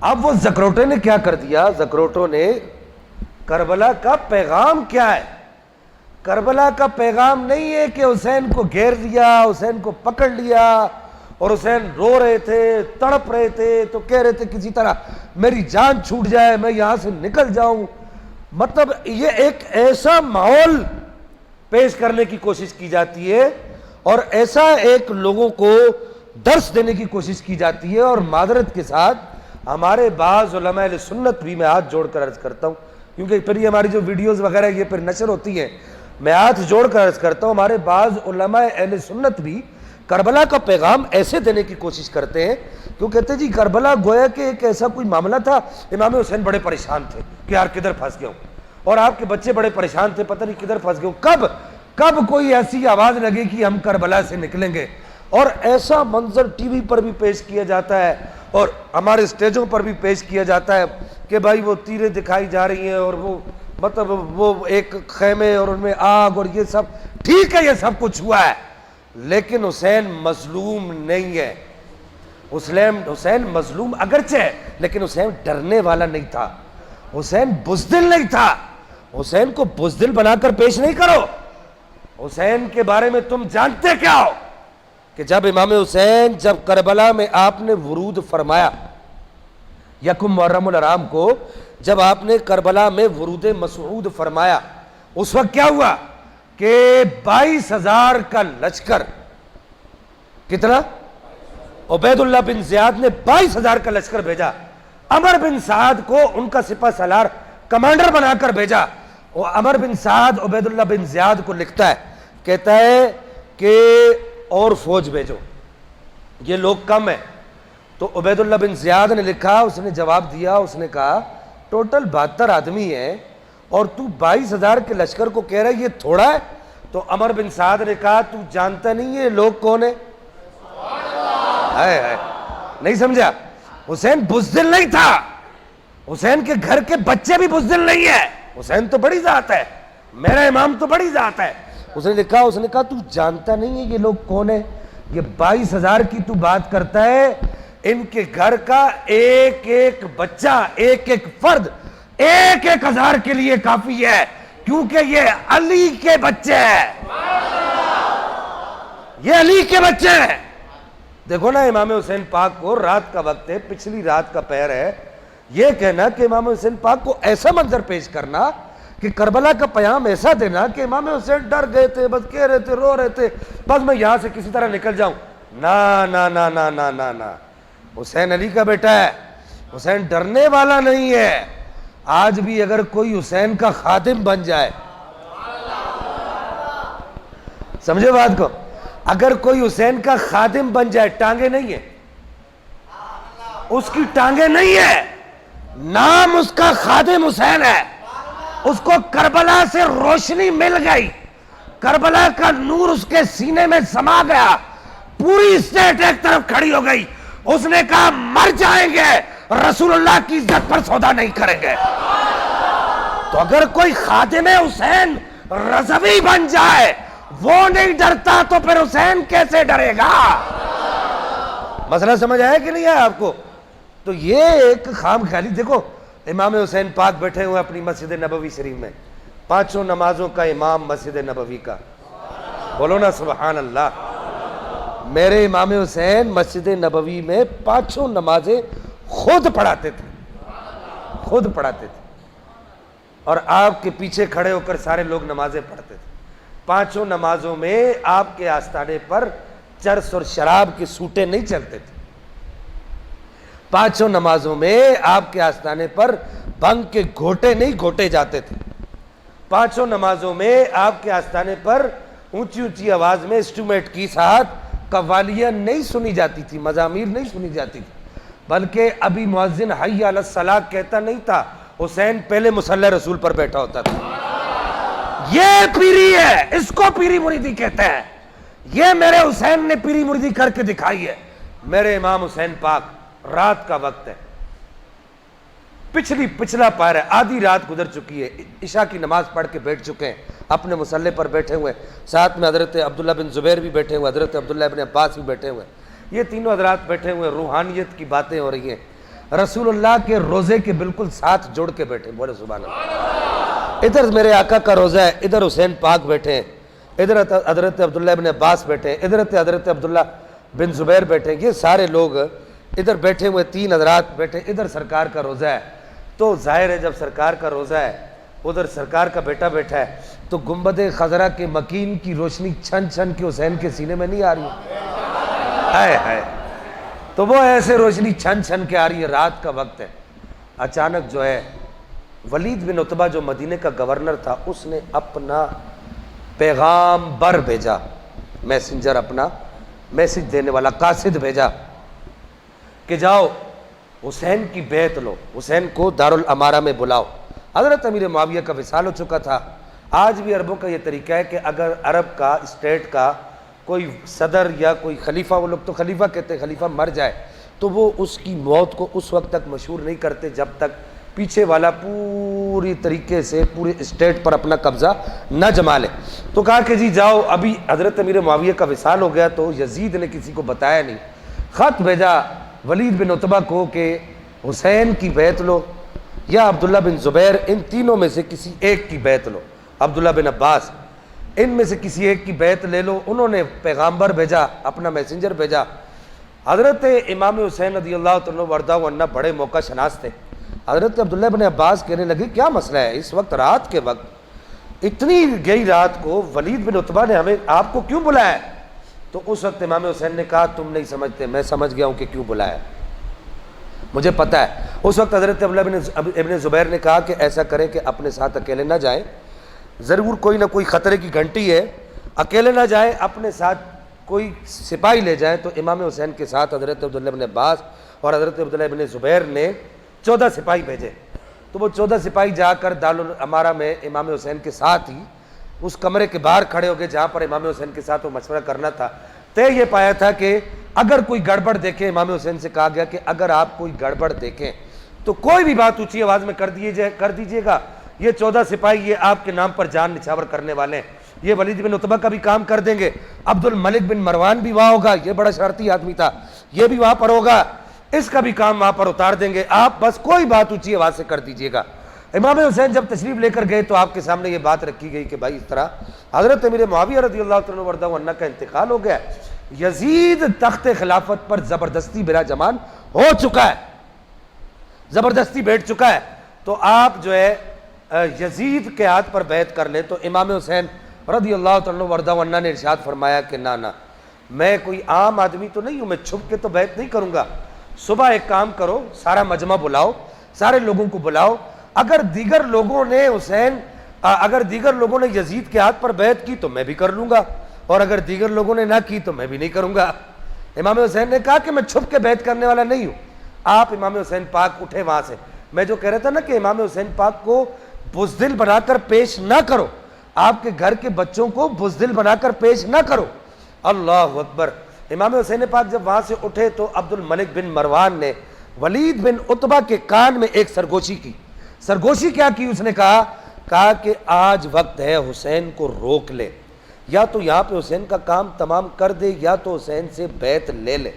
اب وہ زکروٹے نے کیا کر دیا؟ زکروٹوں نے کربلا کا پیغام کیا ہے؟ کربلا کا پیغام نہیں ہے کہ حسین کو گھیر لیا، حسین کو پکڑ لیا اور حسین رو رہے تھے، تڑپ رہے تھے، تو کہہ رہے تھے کسی طرح میری جان چھوٹ جائے، میں یہاں سے نکل جاؤں. مطلب یہ ایک ایسا ماحول پیش کرنے کی کوشش کی جاتی ہے اور ایسا ایک لوگوں کو درس دینے کی کوشش کی جاتی ہے. اور معذرت کے ساتھ ہمارے بعض علماء اہل سنت بھی، میں ہاتھ جوڑ کر عرض کرتا ہوں کیونکہ پھر یہ ہماری جو ویڈیوز وغیرہ یہ پھر نشر ہوتی ہیں، میں ہاتھ جوڑ کر عرض کرتا ہوں، ہمارے بعض علماء اہل سنت بھی کربلا کا پیغام ایسے دینے کی کوشش کرتے ہیں کہ وہ کہتے ہیں جی کربلا گویا کہ ایک ایسا کوئی معاملہ تھا، امام حسین بڑے پریشان تھے کہ یار کدھر پھنس گیا ہوں، اور آپ کے بچے بڑے پریشان تھے، پتہ نہیں کدھر پھنس گئے ہوں، کب کوئی ایسی آواز لگے کہ ہم کربلا سے نکلیں گے. اور ایسا منظر ٹی وی پر بھی پیش کیا جاتا ہے اور ہمارے اسٹیجوں پر بھی پیش کیا جاتا ہے کہ بھائی وہ تیریں دکھائی جا رہی ہیں اور وہ مطلب وہ ایک خیمے اور ان میں آگ اور یہ سب ٹھیک ہے، یہ سب کچھ ہوا ہے، لیکن حسین مظلوم نہیں ہے. حسین مظلوم اگرچہ ہے لیکن حسین ڈرنے والا نہیں تھا، حسین بزدل نہیں تھا. حسین کو بزدل بنا کر پیش نہیں کرو. حسین کے بارے میں تم جانتے کیا ہو کہ جب امام حسین جب کربلا میں آپ نے ورود فرمایا، یکم محرم الحرام کو جب آپ نے کربلا میں ورود مسعود فرمایا، اس وقت کیا ہوا کہ 22,000 کا لشکر، کتنا؟ عبید اللہ بن زیاد نے 22,000 کا لشکر بھیجا، عمر بن سعد کو ان کا سپہ سالار کمانڈر بنا کر بھیجا. وہ عمر بن سعد عبید اللہ بن زیاد کو لکھتا ہے، کہتا ہے کہ اور فوج بھیجو، یہ لوگ کم ہیں. تو عبید اللہ بن زیاد نے لکھا، اس نے جواب دیا، اس نے کہا ٹوٹل 72 آدمی ہیں اور تو 22,000 کے لشکر کو کہہ رہا ہے یہ تھوڑا ہے. تو عمر بن سعد نے کہا تو جانتا نہیں یہ لوگ کون ہیں؟ نہیں سمجھا؟ حسین بزدل نہیں تھا، حسین کے گھر کے بچے بھی بزدل نہیں ہے، حسین تو بڑی ذات ہے، میرا امام تو بڑی ذات ہے. اس نے کہا تو جانتا نہیں ہے یہ لوگ کون ہیں؟ یہ 22,000 کی تو بات کرتا ہے، ان کے گھر کا ایک ایک بچہ، ایک ایک فرد 1,000 کے لیے کافی ہے، کیونکہ یہ علی کے بچے ہیں، یہ علی کے بچے ہیں. دیکھو نا امام حسین پاک کو، رات کا وقت ہے، پچھلی رات کا پہر ہے، یہ کہنا کہ امام حسین پاک کو ایسا منظر پیش کرنا کہ کربلا کا پیام ایسا دینا کہ امام حسین ڈر گئے تھے، بس کہہ رہے تھے، رو رہے تھے، بس میں یہاں سے کسی طرح نکل جاؤں. نا نا نا نا نا نا نا، حسین علی کا بیٹا ہے، حسین ڈرنے والا نہیں ہے. آج بھی اگر کوئی حسین کا خادم بن جائے، سمجھے بات کو، اگر کوئی حسین کا خادم بن جائے، ٹانگیں نہیں ہے، اس کی ٹانگیں نہیں ہے، نام اس کا خادم حسین ہے. اس کو کربلا سے روشنی مل گئی، کربلا کا نور اس کے سینے میں سما گیا، پوری اسٹیٹ ایک طرف کھڑی ہو گئی. اس نے کہا مر جائیں گے، رسول اللہ کی عزت پر سودا نہیں کریں گے. تو اگر کوئی خادم حسین رضوی بن جائے، وہ نہیں ڈرتا تو پھر حسین کیسے ڈرے گا؟ مسئلہ سمجھ آیا کہ نہیں آیا آپ کو؟ تو یہ ایک خام خیالی. دیکھو امام حسین پاک بیٹھے ہوئے اپنی مسجد نبوی شریف میں، 5 نمازوں کا امام مسجد نبوی کا، بولو نا سبحان اللہ. میرے امام حسین مسجد نبوی میں 5 نمازیں خود پڑھاتے تھے، خود پڑھاتے تھے، اور آپ کے پیچھے کھڑے ہو کر سارے لوگ نمازیں پڑھتے تھے. 5 نمازوں میں آپ کے آستانے پر چرس اور شراب کے سوٹے نہیں چلتے تھے. 5 نمازوں میں آپ کے آستانے پر بھنگ کے گھوٹے نہیں گھوٹے جاتے تھے. 5 نمازوں میں آپ کے آستانے پر اونچی اونچی آواز میں انسٹرومنٹ کی ساتھ قوالیاں نہیں سنی جاتی تھی، مزامیر نہیں سنی جاتی تھی، بلکہ ابھی مؤذن حی علی الصلاۃ کہتا نہیں تھا، حسین پہلے مصلی رسول پر بیٹھا ہوتا تھا. یہ پیری ہے، اس کو پیری مریدی کہتے ہیں. یہ میرے حسین نے پیری مریدی کر کے دکھائی ہے. میرے امام حسین پاک، رات کا وقت ہے، پچھلا پہر ہے، آدھی رات گزر چکی ہے، عشاء کی نماز پڑھ کے بیٹھ چکے ہیں، اپنے مصلی پر بیٹھے ہوئے، ساتھ میں حضرت عبداللہ بن زبیر بھی بیٹھے ہوئے، حضرت عبداللہ بن عباس بھی بیٹھے ہوئے، یہ تینوں حضرات بیٹھے ہوئے، روحانیت کی باتیں ہو رہی ہیں. رسول اللہ کے روزے کے بالکل ساتھ جڑ کے بیٹھے، بولے سبحان اللہ۔ ادھر میرے آقا کا روزہ ہے، ادھر حسین پاک بیٹھے ہیں، ادھر حضرت عبداللہ بن عباس بیٹھے ہیں، ادھر حضرت عبداللہ بن زبیر بیٹھے ہیں، یہ سارے لوگ ادھر بیٹھے ہوئے، 3 حضرات بیٹھے، ادھر سرکار کا روزہ ہے۔ تو ظاہر ہے جب سرکار کا روزہ ہے، ادھر سرکار کا بیٹا بیٹھا ہے، تو گنبد خضرا کے مکین کی روشنی چھن چھن کے حسین کے سینے میں نہیں آ رہی ہے، ہائے، تو وہ ایسے روشنی چھن چھن کے آ رہی ہے، رات کا وقت ہے۔ اچانک جو ہے ولید بن عتبہ جو مدینے کا گورنر تھا، اس نے اپنا پیغام بر بھیجا، میسنجر، اپنا میسج دینے والا قاصد بھیجا کہ جاؤ حسین کی بیعت لو، حسین کو دارالامارہ میں بلاؤ۔ حضرت امیر معاویہ کا وصال ہو چکا تھا۔ آج بھی عربوں کا یہ طریقہ ہے کہ اگر عرب کا اسٹیٹ کا کوئی صدر یا کوئی خلیفہ، وہ لوگ تو خلیفہ کہتے ہیں، خلیفہ مر جائے تو وہ اس کی موت کو اس وقت تک مشہور نہیں کرتے جب تک پیچھے والا پوری طریقے سے پورے اسٹیٹ پر اپنا قبضہ نہ جما لے۔ تو کہا کہ جی جاؤ، ابھی حضرت امیر معاویہ کا وصال ہو گیا تو یزید نے کسی کو بتایا نہیں، خط بھیجا ولید بن عتبہ کو کہ حسین کی بیعت لو یا عبداللہ بن زبیر، ان تینوں میں سے کسی ایک کی بیعت لو، عبداللہ بن عباس، ان میں سے کسی ایک کی بیعت لے لو۔ انہوں نے پیغامبر بھیجا، اپنا میسنجر بھیجا۔ حضرت امام حسین رضی اللہ عنہ وردہ عنہ بڑے موقع شناس تھے۔ حضرت عبداللہ بن عباس کہنے لگے کیا مسئلہ ہے اس وقت، رات کے وقت، اتنی گئی رات کو ولید بن عتبہ نے ہمیں آپ کو کیوں بلایا ہے؟ تو اس وقت امام حسین نے کہا تم نہیں سمجھتے، میں سمجھ گیا ہوں کہ کیوں بلایا ہے، مجھے پتہ ہے۔ اس وقت حضرت عبداللہ ابن زبیر نے کہا کہ ایسا کریں کہ اپنے ساتھ اکیلے نہ جائیں، ضرور کوئی نہ کوئی خطرے کی گھنٹی ہے، اکیلے نہ جائیں، اپنے ساتھ کوئی سپاہی لے جائیں۔ تو امام حسین کے ساتھ حضرت عبداللہ بن عباس اور حضرت عبداللہ بن زبیر نے 14 سپاہی بھیجے۔ تو وہ 14 سپاہی جا کر دارالامارہ میں امام حسین کے ساتھ ہی اس کمرے کے باہر کھڑے ہو گئے جہاں پر امام حسین کے ساتھ وہ مشورہ کرنا تھا۔ طے یہ پایا تھا کہ اگر کوئی گڑبڑ دیکھے، امام حسین سے کہا گیا کہ اگر آپ کوئی گڑبڑ دیکھیں تو کوئی بھی بات اونچی آواز میں کر دیجیے گا، یہ 14 سپاہی یہ آپ کے نام پر جان نچھاور کرنے والے ہیں، یہ ولید بن عتبہ کا بھی کام کر دیں گے، عبد الملک بن مروان بھی وہاں ہوگا، یہ بڑا شرارتی آدمی تھا، یہ بھی وہاں پر ہوگا، اس کا بھی کام وہاں پر اتار دیں گے، آپ بس کوئی بات اونچی آواز سے کر دیجیے گا۔ امام حسین جب تشریف لے کر گئے تو آپ کے سامنے یہ بات رکھی گئی کہ بھائی اس طرح حضرت امیر معاویہ رضی اللہ عنہ وردہ عنہ کا انتقال ہو گیا ہے، یزید تخت خلافت پر زبردستی براجمان ہو چکا ہے، زبردستی بیٹھ چکا ہے، تو آپ جو ہے یزید کے ہاتھ پر بیعت کر لیں۔ تو امام حسین رضی اللہ عنہ وردہ عنہ نے ارشاد فرمایا کہ نہ میں کوئی عام آدمی تو نہیں ہوں، میں چھپ کے تو بیعت نہیں کروں گا، صبح ایک کام کرو، سارا مجمع بلاؤ، سارے لوگوں کو بلاؤ، اگر دیگر لوگوں نے یزید کے ہاتھ پر بیعت کی تو میں بھی کر لوں گا، اور اگر دیگر لوگوں نے نہ کی تو میں بھی نہیں کروں گا۔ امام حسین نے کہا کہ میں چھپ کے بیعت کرنے والا نہیں ہوں۔ آپ امام حسین پاک اٹھے وہاں سے، میں جو کہہ رہا تھا نا کہ امام حسین پاک کو بزدل بنا کر پیش نہ کرو، آپ کے گھر کے بچوں کو بزدل بنا کر پیش نہ کرو، اللہ اکبر۔ امام حسین پاک جب وہاں سے اٹھے تو عبد الملک بن مروان نے ولید بن عتبہ کے کان میں ایک سرگوشی کی۔ سرگوشی کیا کی؟ اس نے کہا کہ آج وقت ہے حسین کو روک لے، یا تو یہاں پہ حسین کا کام تمام کر دے یا تو حسین سے بیعت لے لے،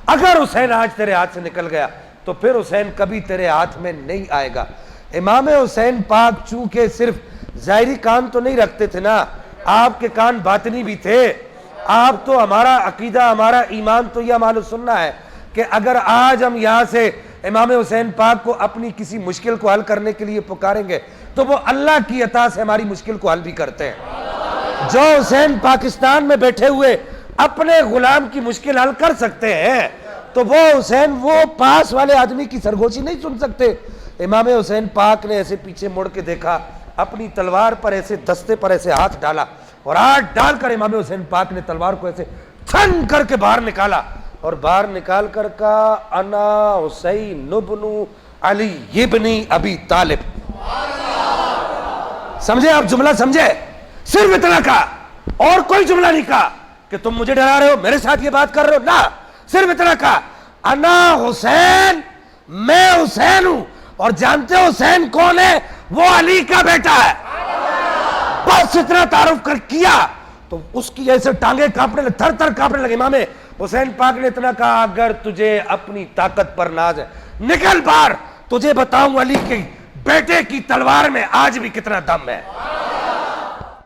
اگر حسین آج تیرے ہاتھ سے نکل گیا تو پھر حسین کبھی تیرے ہاتھ میں نہیں آئے گا۔ امام حسین پاک چونکہ صرف ظاہری کان تو نہیں رکھتے تھے نا، آپ کے کان باطنی بھی تھے۔ آپ تو ہمارا عقیدہ، ہمارا ایمان تو یہ اعمال السنہ ہے کہ اگر آج ہم یہاں سے امام حسین پاک کو اپنی کسی مشکل کو حل کرنے کے لیے پکاریں گے تو وہ اللہ کی عطا سے ہماری مشکل کو حل بھی کرتے ہیں۔ جو حسین پاکستان میں بیٹھے ہوئے اپنے غلام کی مشکل حل کر سکتے ہیں تو وہ حسین وہ پاس والے آدمی کی سرگوشی نہیں سن سکتے۔ امام حسین پاک نے ایسے پیچھے مڑ کے دیکھا، اپنی تلوار پر ایسے دستے پر ایسے ہاتھ ڈالا، اور ہاتھ ڈال کر امام حسین پاک نے تلوار کو ایسے تھن کر کے باہر نکالا، اور باہر نکال کر کہا انا حسین ابن علی ابن ابی طالب۔ سمجھے آپ جملہ؟ سمجھے؟ صرف اتنا کہا، اور کوئی جملہ نہیں کہا کہ تم مجھے ڈرا رہے ہو، میرے ساتھ یہ بات کر رہے ہو، نہ، صرف اتنا کہا انا حسین، میں حسین ہوں، اور جانتے ہو حسین کون ہے؟ وہ علی کا بیٹا ہے۔ بس اتنا تعارف کر کیا تو اس کی ایسے ٹانگیں کانپنے لگے، تھر تھر کانپنے لگے۔ امام حسین پاک نے اتنا کہا اگر تجھے اپنی طاقت پر ناز ہے نکل باہر، تجھے بتاؤں علی کے بیٹے کی تلوار میں آج بھی کتنا دم ہے۔